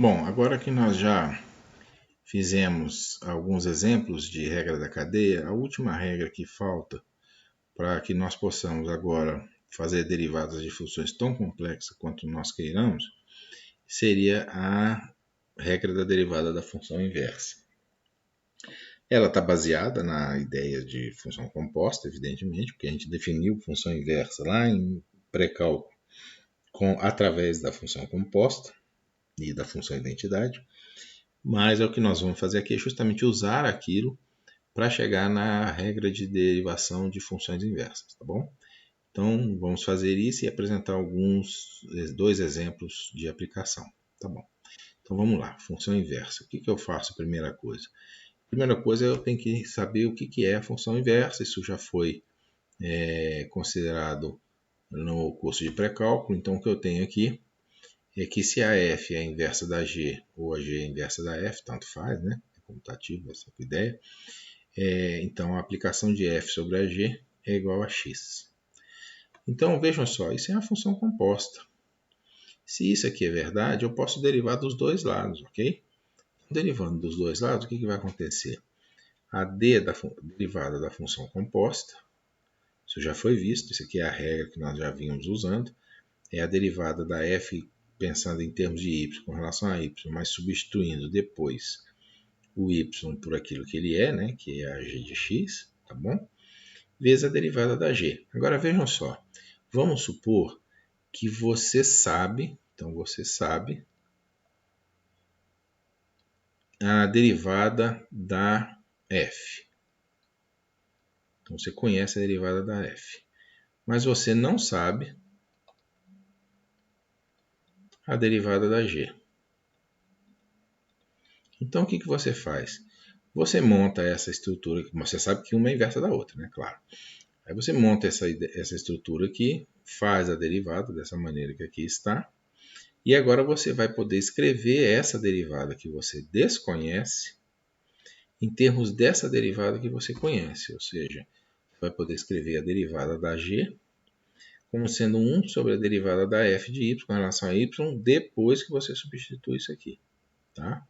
Bom, agora que nós já fizemos alguns exemplos de regra da cadeia, a última regra que falta para que nós possamos agora fazer derivadas de funções tão complexas quanto nós queiramos seria a regra da derivada da função inversa. Ela está baseada na ideia de função composta, evidentemente, porque a gente definiu função inversa lá em pré-cálculo através da função composta e da função identidade. Mas é o que nós vamos fazer aqui é justamente usar aquilo para chegar na regra de derivação de funções inversas, tá bom? Então vamos fazer isso e apresentar dois exemplos de aplicação, tá bom? Então vamos lá, função inversa. O que eu faço? Primeira coisa. Primeira coisa eu tenho que saber o que é a função inversa. Isso já foi considerado no curso de pré-cálculo. Então o que eu tenho aqui é que se a f é a inversa da g ou a g é a inversa da f, tanto faz, né? É comutativo essa ideia. Então a aplicação de f sobre a g é igual a x. Então vejam só, isso é uma função composta. Se isso aqui é verdade, eu posso derivar dos dois lados, ok? Derivando dos dois lados, o que vai acontecer? A d derivada da função composta, isso já foi visto, isso aqui é a regra que nós já vínhamos usando, é a derivada da f pensando em termos de y com relação a y, mas substituindo depois o y por aquilo que ele é, né, que é a g de x, tá bom? Vezes a derivada da g. Agora vejam só, vamos supor que você sabe, então você sabe a derivada da f. Então você conhece a derivada da f. Mas você não sabe a derivada da g. Então o que você faz? Você monta essa estrutura, você sabe que uma é inversa da outra, né? Claro. Aí você monta essa estrutura aqui, faz a derivada dessa maneira que aqui está, e agora você vai poder escrever essa derivada que você desconhece em termos dessa derivada que você conhece, ou seja, vai poder escrever a derivada da g como sendo 1 sobre a derivada da f de y com relação a y depois que você substitui isso aqui. Tá?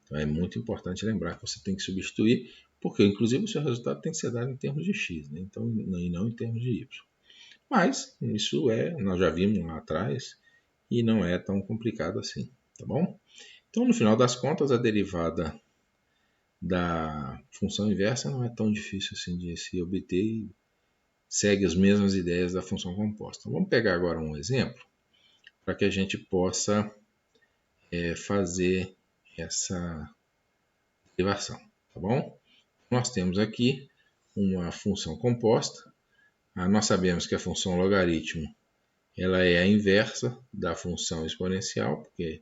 Então é muito importante lembrar que você tem que substituir, porque inclusive o seu resultado tem que ser dado em termos de x, né? Então, e não em termos de y. Mas isso nós já vimos lá atrás e não é tão complicado assim, tá bom? Então no final das contas a derivada da função inversa não é tão difícil assim de se obter e segue as mesmas ideias da função composta. Vamos pegar agora um exemplo para que a gente possa fazer essa derivação, tá bom? Nós temos aqui uma função composta. Nós sabemos que a função logaritmo ela é a inversa da função exponencial, porque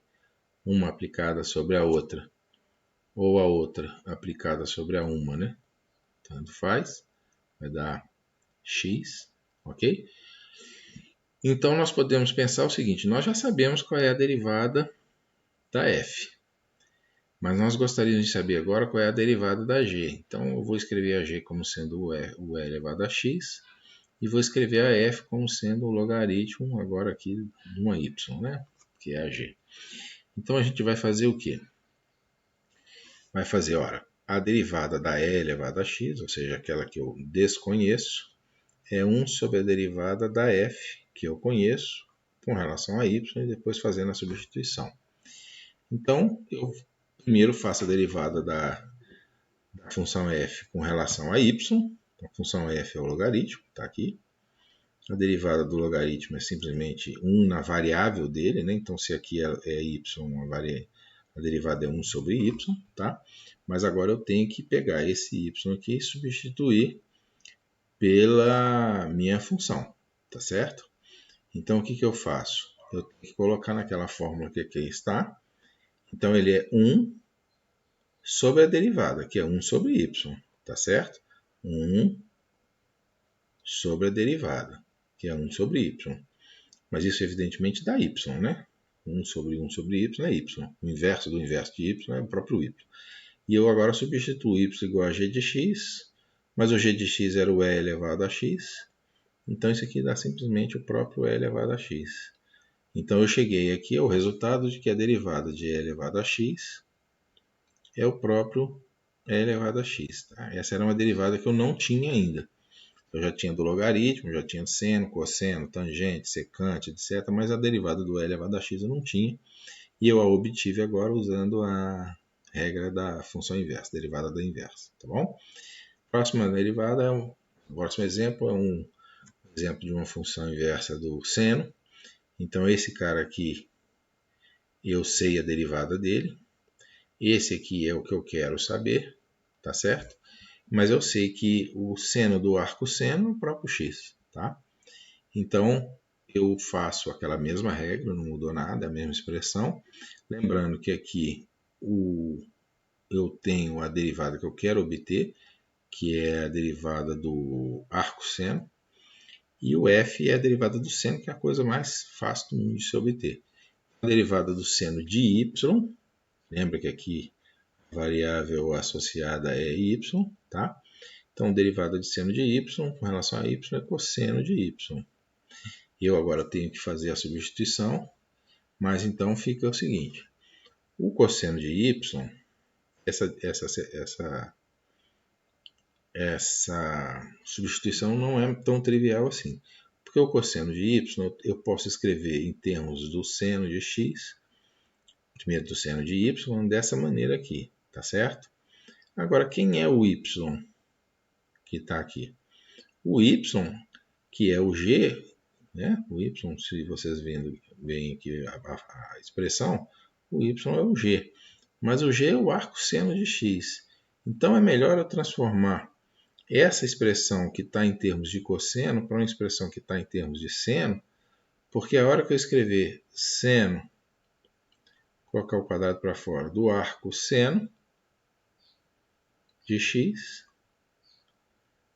uma aplicada sobre a outra ou a outra aplicada sobre a uma, né? Tanto faz, vai dar x, ok? Então nós podemos pensar o seguinte, nós já sabemos qual é a derivada da f, mas nós gostaríamos de saber agora qual é a derivada da g. Então eu vou escrever a g como sendo o e elevado a x, e vou escrever a f como sendo o logaritmo agora aqui de uma y, né? Que é a g. Então a gente vai fazer o quê? Vai fazer, ora, a derivada da e elevado a x, ou seja, aquela que eu desconheço, é 1 sobre a derivada da f, que eu conheço, com relação a y, e depois fazendo a substituição. Então, eu primeiro faço a derivada da função f com relação a y. A função f é o logaritmo, está aqui. A derivada do logaritmo é simplesmente 1 na variável dele, né? Então se aqui é y, a derivada é 1 sobre y, tá? Mas agora eu tenho que pegar esse y aqui e substituir pela minha função, tá certo? Então o que eu faço? Eu tenho que colocar naquela fórmula que aqui está. Então ele é 1 sobre a derivada, que é 1 sobre y, tá certo? 1 sobre a derivada, que é 1 sobre y. Mas isso evidentemente dá y, né? 1 sobre y é y. O inverso do inverso de y é o próprio y. E eu agora substituo y igual a g de x, mas o g de x era o e elevado a x. Então isso aqui dá simplesmente o próprio e elevado a x. Então eu cheguei aqui ao resultado de que a derivada de e elevado a x é o próprio e elevado a x. Tá? Essa era uma derivada que eu não tinha ainda. Eu já tinha do logaritmo, já tinha seno, cosseno, tangente, secante, etc. Mas a derivada do e elevado a x eu não tinha. E eu a obtive agora usando a regra da função inversa, derivada da inversa. Tá bom? Próxima derivada, o próximo exemplo é um exemplo de uma função inversa do seno. Então esse cara aqui, eu sei a derivada dele. Esse aqui é o que eu quero saber, tá certo? Mas eu sei que o seno do arco seno é o próprio x, tá? Então eu faço aquela mesma regra, não mudou nada, a mesma expressão. Lembrando que aqui eu tenho a derivada que eu quero obter, que é a derivada do arco seno, e o f é a derivada do seno, que é a coisa mais fácil do mundo de se obter. A derivada do seno de y, lembra que aqui a variável associada é y, tá? Então, derivada de seno de y com relação a y é cosseno de y. Eu agora tenho que fazer a substituição, mas então fica o seguinte: o cosseno de y, essa substituição não é tão trivial assim. Porque o cosseno de y eu posso escrever em termos do seno de x, primeiro do seno de y, dessa maneira aqui, tá certo? Agora, quem é o y que está aqui? O y, que é o g, né? O y, se vocês veem aqui a expressão, o y é o g. Mas o g é o arco seno de x. Então é melhor eu transformar essa expressão que está em termos de cosseno para uma expressão que está em termos de seno, porque a hora que eu escrever seno, colocar o quadrado para fora, do arco seno de x,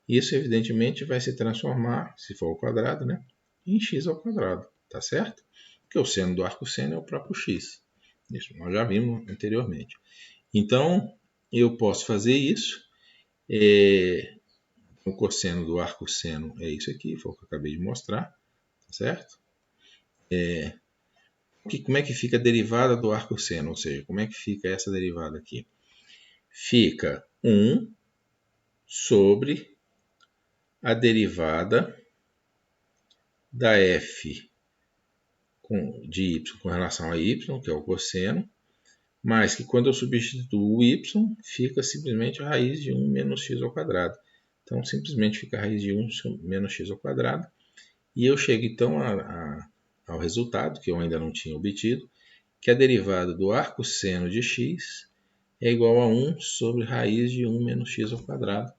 isso evidentemente vai se transformar, se for ao quadrado, né, em x ao quadrado, tá certo? Porque o seno do arco seno é o próprio x. Isso nós já vimos anteriormente. Então, eu posso fazer isso. O cosseno do arco seno é isso aqui, foi o que eu acabei de mostrar, tá certo? Como é que fica a derivada do arco seno? Ou seja, como é que fica essa derivada aqui? Fica 1 sobre a derivada da f de y com relação a y, que é o cosseno, mas que quando eu substituo o y, fica simplesmente a raiz de 1 menos x ao quadrado. Então, simplesmente fica a raiz de 1 menos x ao quadrado. E eu chego, então, ao resultado, que eu ainda não tinha obtido, que a derivada do arco seno de x é igual a 1 sobre raiz de 1 menos x ao quadrado,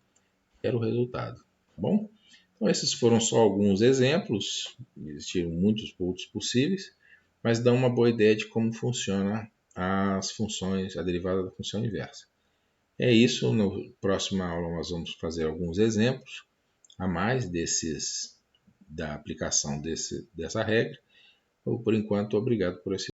que era o resultado. Tá bom? Então, esses foram só alguns exemplos, existiram muitos outros possíveis, mas dão uma boa ideia de como funciona as funções, a derivada da função inversa. É isso, na próxima aula nós vamos fazer alguns exemplos a mais da aplicação dessa regra. Por enquanto, obrigado por esse